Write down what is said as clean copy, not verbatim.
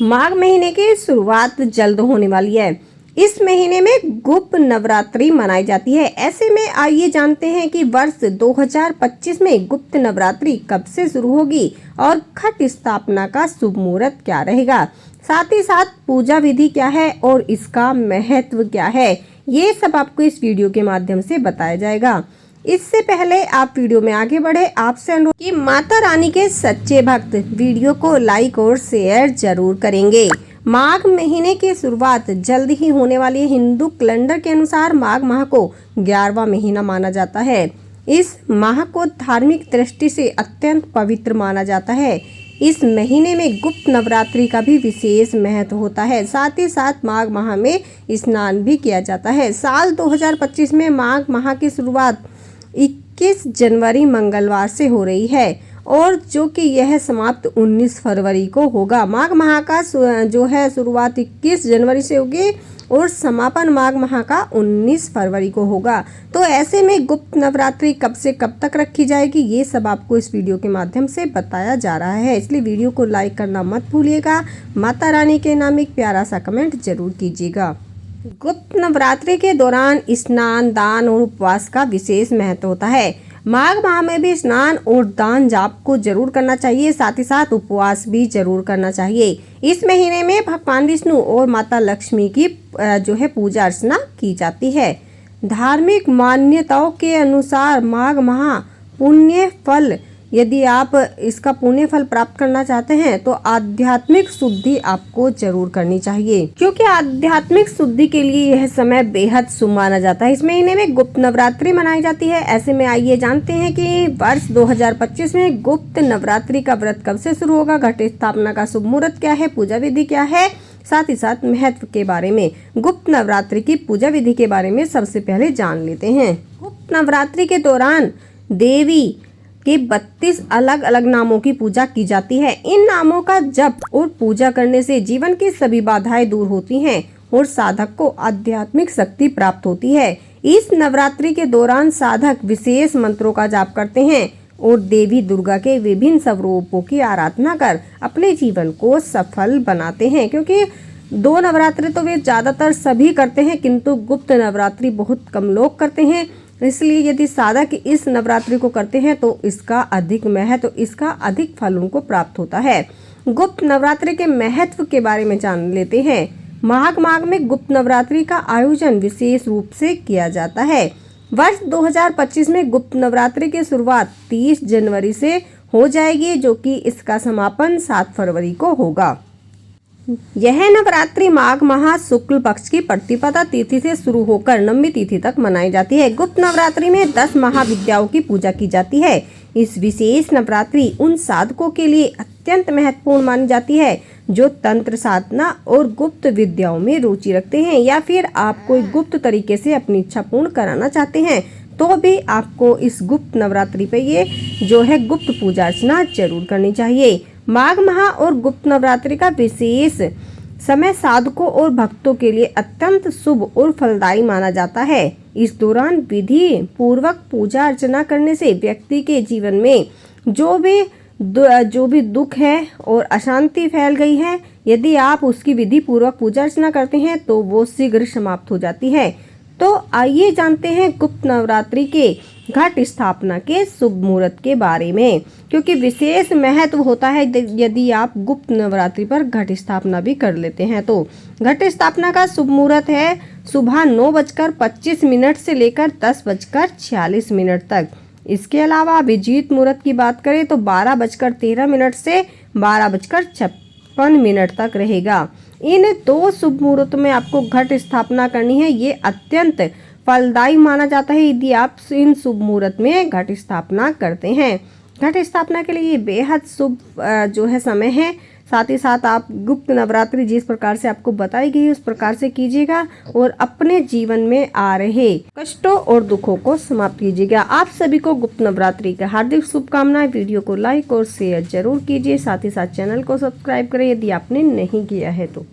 माघ महीने की शुरुआत जल्द होने वाली है। इस महीने में गुप्त नवरात्रि मनाई जाती है। ऐसे में आइए जानते हैं कि वर्ष 2025 में गुप्त नवरात्रि कब से शुरू होगी और घट स्थापना का शुभ मुहूर्त क्या रहेगा। साथ ही साथ पूजा विधि क्या है और इसका महत्व क्या है, ये सब आपको इस वीडियो के माध्यम से बताया जाएगा। इससे पहले आप वीडियो में आगे बढ़े, आपसे अनुरोध कि माता रानी के सच्चे भक्त वीडियो को लाइक और शेयर जरूर करेंगे। माघ महीने की शुरुआत जल्द ही होने वाली हिंदू कैलेंडर के अनुसार माघ माह को 11वां महीना माना जाता है। इस माह को धार्मिक दृष्टि से अत्यंत पवित्र माना जाता है। इस महीने में गुप्त नवरात्रि का भी विशेष महत्व होता है। साथ ही साथ माघ माह में स्नान भी किया जाता है। साल 2025 में माघ माह की शुरुआत 21 जनवरी मंगलवार से हो रही है और जो कि यह समाप्त 19 फरवरी को होगा। माघ माह का जो है शुरुआत 21 जनवरी से होगी और समापन माघ माह का 19 फरवरी को होगा। तो ऐसे में गुप्त नवरात्रि कब से कब तक रखी जाएगी, ये सब आपको इस वीडियो के माध्यम से बताया जा रहा है। इसलिए वीडियो को लाइक करना मत भूलिएगा। माता रानी के नाम एक प्यारा सा कमेंट जरूर कीजिएगा। गुप्त नवरात्रि के दौरान स्नान, दान और उपवास का विशेष महत्व होता है। माघ माह में भी स्नान और दान जाप को जरूर करना चाहिए। साथ ही साथ उपवास भी जरूर करना चाहिए। इस महीने में भगवान विष्णु और माता लक्ष्मी की जो है पूजा अर्चना की जाती है। धार्मिक मान्यताओं के अनुसार माघ माह पुण्य फल, यदि आप इसका पुण्य फल प्राप्त करना चाहते हैं तो आध्यात्मिक शुद्धि आपको जरूर करनी चाहिए, क्योंकि आध्यात्मिक शुद्धि के लिए यह समय बेहद शुभ माना जाता है। इस महीने में गुप्त नवरात्रि मनाई जाती है। ऐसे में आइए जानते हैं कि वर्ष 2025 में गुप्त नवरात्रि का व्रत कब से शुरू होगा, घट स्थापना का शुभ मुहूर्त क्या है, पूजा विधि क्या है, साथ ही साथ महत्व के बारे में। गुप्त नवरात्रि की पूजा विधि के बारे में सबसे पहले जान लेते हैं। गुप्त नवरात्रि के दौरान देवी के 32 अलग अलग नामों की पूजा की जाती है। इन नामों का जप और पूजा करने से जीवन की सभी बाधाएं दूर होती हैं और साधक को आध्यात्मिक शक्ति प्राप्त होती है। इस नवरात्रि के दौरान साधक विशेष मंत्रों का जाप करते हैं और देवी दुर्गा के विभिन्न स्वरूपों की आराधना कर अपने जीवन को सफल बनाते हैं। क्योंकि 2 नवरात्रि तो वे ज्यादातर सभी करते हैं, किंतु गुप्त नवरात्रि बहुत कम लोग करते हैं। इसलिए यदि साधक इस नवरात्रि को करते हैं तो इसका अधिक महत्व, इसका अधिक फल उनको प्राप्त होता है। गुप्त नवरात्रि के महत्व के बारे में जान लेते हैं। माघ माह में गुप्त नवरात्रि का आयोजन विशेष रूप से किया जाता है। वर्ष 2025 में गुप्त नवरात्रि की शुरुआत 30 जनवरी से हो जाएगी, जो कि इसका समापन 7 फरवरी को होगा। यह नवरात्रि माघ माह शुक्ल पक्ष की प्रतिपदा तिथि से शुरू होकर नवमी तिथि तक मनाई जाती है। गुप्त नवरात्रि में 10 महाविद्याओं की पूजा की जाती है। इस विशेष नवरात्रि उन साधकों के लिए अत्यंत महत्वपूर्ण मानी जाती है जो तंत्र साधना और गुप्त विद्याओं में रुचि रखते हैं, या फिर आप कोई गुप्त तरीके से अपनी इच्छा पूर्ण कराना चाहते हैं तो भी आपको इस गुप्त नवरात्रि पे ये जो है गुप्त पूजा अर्चना जरूर करनी चाहिए। माघ माह और गुप्त नवरात्रि का विशेष समय साधकों और भक्तों के लिए अत्यंत शुभ और फलदायी माना जाता है। इस दौरान विधि पूर्वक पूजा अर्चना करने से व्यक्ति के जीवन में जो भी दुख है और अशांति फैल गई है, यदि आप उसकी विधि पूर्वक पूजा अर्चना करते हैं तो वो शीघ्र समाप्त हो जाती है। तो आइए जानते हैं गुप्त नवरात्रि के घट स्थापना के शुभ मुहूर्त के बारे में, क्योंकि विशेष महत्व होता है यदि आप गुप्त नवरात्रि पर घट स्थापना भी कर लेते हैं तो। घट स्थापना का शुभ मुहूर्त है सुबह 9:25 से लेकर 10:46 तक। इसके अलावा अभिजीत मुहूर्त की बात करें तो 12:13 से 12:56 तक रहेगा। इन 2 शुभ मुहूर्त में आपको घट स्थापना करनी है। ये अत्यंत फलदायी माना जाता है यदि आप इन शुभ मुहूर्त में घट स्थापना करते हैं। घट स्थापना के लिए ये बेहद शुभ जो है समय है। साथ ही साथ आप गुप्त नवरात्रि जिस प्रकार से आपको बताई गई उस प्रकार से कीजिएगा और अपने जीवन में आ रहे कष्टों और दुखों को समाप्त कीजिएगा। आप सभी को गुप्त नवरात्रि का हार्दिक शुभकामनाएं। वीडियो को लाइक और शेयर जरूर कीजिए। साथ ही साथ चैनल को सब्सक्राइब करें यदि आपने नहीं किया है तो।